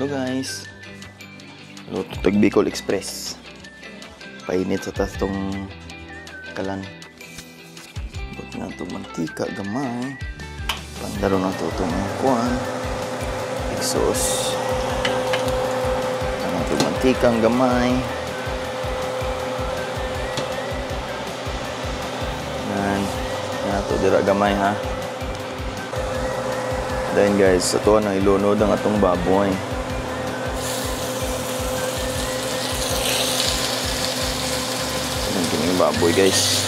Hello guys. Luto tag Bicol Express. Painit sa tas tong kalan. Bot na itong mantika gamay. Pandaro na ito itong kuwan. Exhaust. Ano itong mantikang gamay. Yan. Yan ito dira gamay ha. Then guys, ito na ilunod ang atong baboy. Yan yung baboy guys.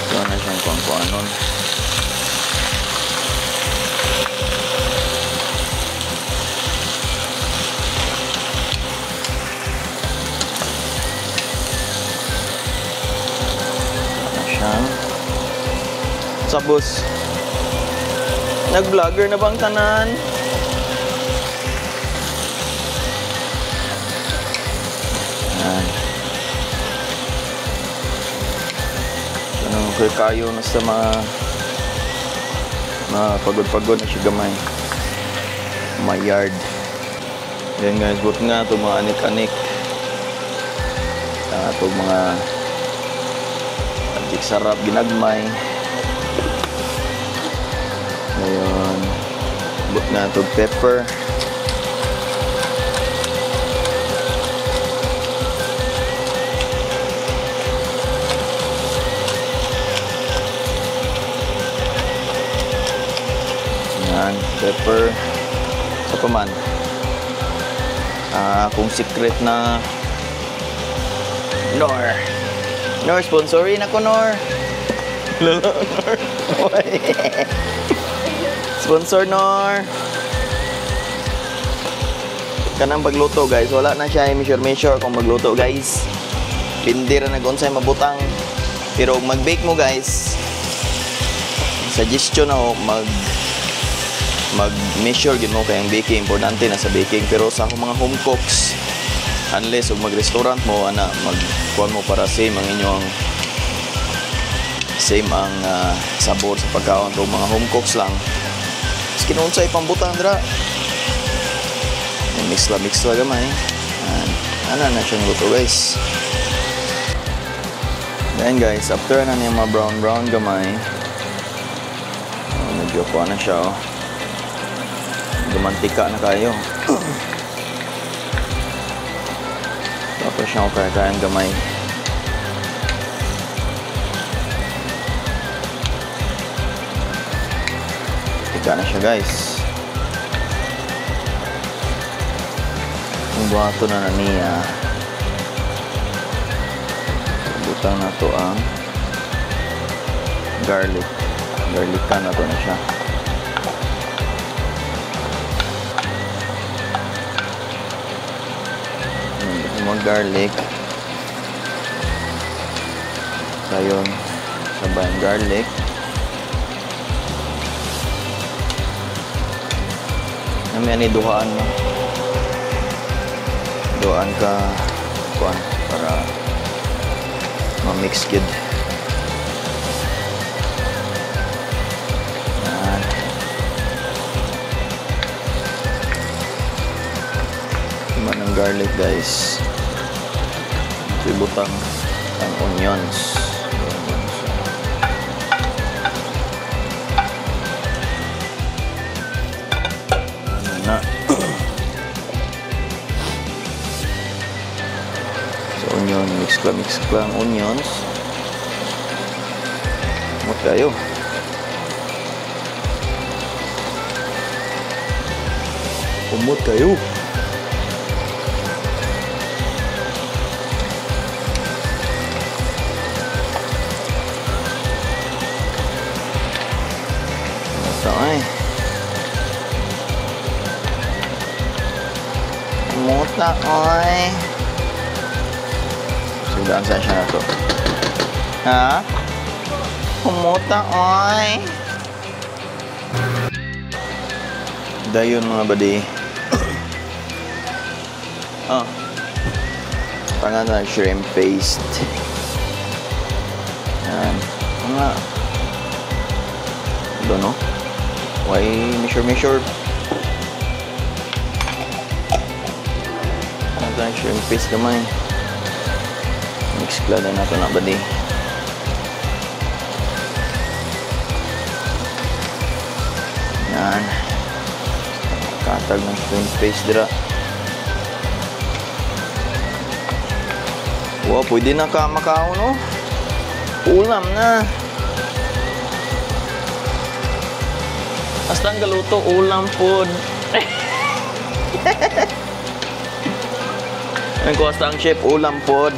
Ito na siyang kuang-kuanon. What's up, boss? Nag-vlogger na bang tanan? Yan. Anong kayo na sa mga pagod-pagod na siya gamay. My yard. Yan guys, buot nga ito mga anik-anik. Ito mga antik sarap ginagmay. Ngayon, buot nga ito pepper. Yan, pepper. Sa paman. Kung secret na Nor. Nor, sponsorin ako, Nor. Lalo, Nor. Sponsor, Nor. Kanang pagluto, guys. Wala na siya i-measure kung magluto, guys. Hindi rin nag-unsay mabutang. Pero mag-bake mo, guys. Suggestion ako, mag-measure gid mo kayang baking. Importante na sa baking. Pero sa akong mga home cooks, unless mag-restaurant mo, mag-kuhan mo para same ang inyong sabor sa pagkaon. Pero mga home cooks lang, kinunsay pambutang dra. Mix la gamay. Ano na siyang luto, guys. Then guys, after na niya mga brown gamay, medyo kuha na siya, gumantika na kayo. Tapos siya kayang gamay. Tika na siya, guys. Yung buhato na niya. Butang na to ang garlic. Garlican na to na siya. Yung garlic. Sayon. Sabay ang garlic. Namin duhaan mo. Duhaan ka kuan para ma-mix kid. Yan. Iman ang garlic, guys. Ibutang ang onions. Na. So onion, mix ka ang onions. Umot kayo. Umot kayo. Ito ay. Muta, oy. Sudaan sa siya na to. Ha? Pumuta, oy. Dayon mga badi. Tangan na shrimp paste. Yan. Mga don't know. Why measure? Tangan shrimp paste gamay. Mix klada na ito na ba di? Yan. Katag ng shrimp paste dira. Wow, pwede na ka makao, no? Ulam na. Hasta ang galuto, ulam pod. Ano ko hasta ang chef, ulam pod.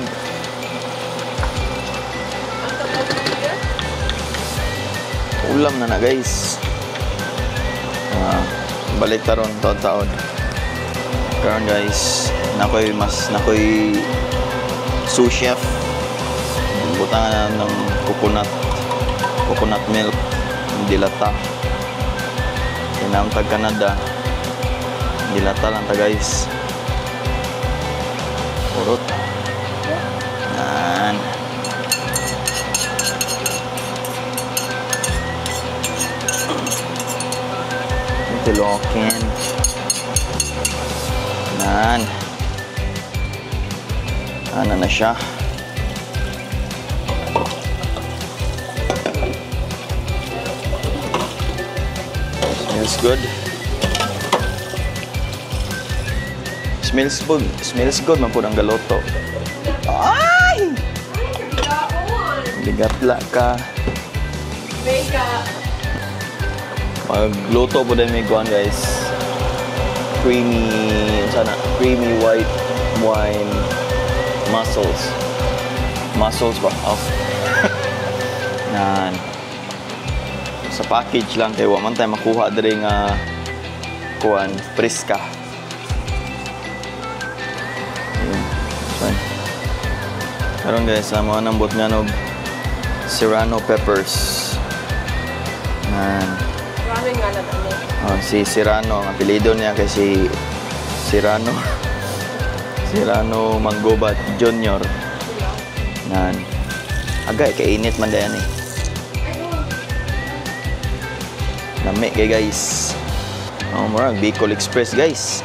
Ulam na guys. Balik taron taon-taon. Karon guys, nakoy sous chef. Butangan na ng coconut milk, dilata. Kinamtag Canada. Dilata lang ta guys. Urot. Yan. Tilokin. Yan. Ano na siya. Smells good. Smells good man po ang galoto. Ay! Bigatla ka. Magluto po din may guan guys. Creamy white wine mussels ba? Oh. Yan. Sa package lang kaya man tayo makuha diri nga kuan friska. Karon guys, mo nambot nga nog serrano peppers. Yan. Maraming nga lang ano. Si Serrano, ang apelyido niya kasi Serrano. Serrano Manggobat Jr. Nan. Agay kainit man dayan eh. Lami kay guys. Murag Bicol Express guys.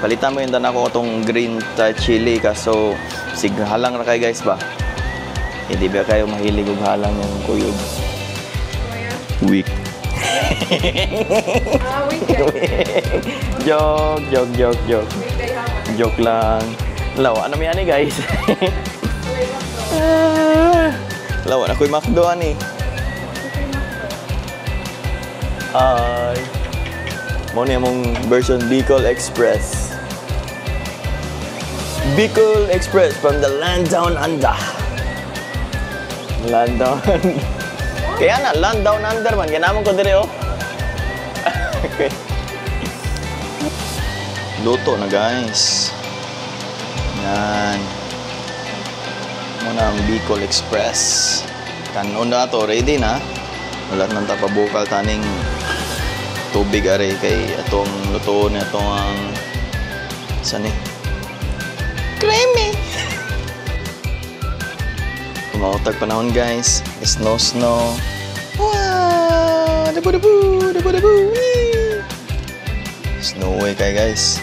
Palitan mo yung tanan ko itong green chili kaso halang ra kay guys ba. Hindi ba kayo mahilig og halang yung kuyog? Weak. Joke. Joke lang. Lawa na may ani guys. Lawa na ko'y McDo ani. Ay. Mo ni among version Bicol Express. Bicol Express from the land down under. Land down. Kaya na, land down under man. Ganamon ko dire oh. Okay. Luto na guys. Yan. Muna ang Bicol Express. Kanon na to, ready na. Wala nang tapabukal taning tubig are kay atong luto na itong ang saan eh? Creamy! Kumautag panahon guys. Snow. Wow! Dabu! Snowy kay guys.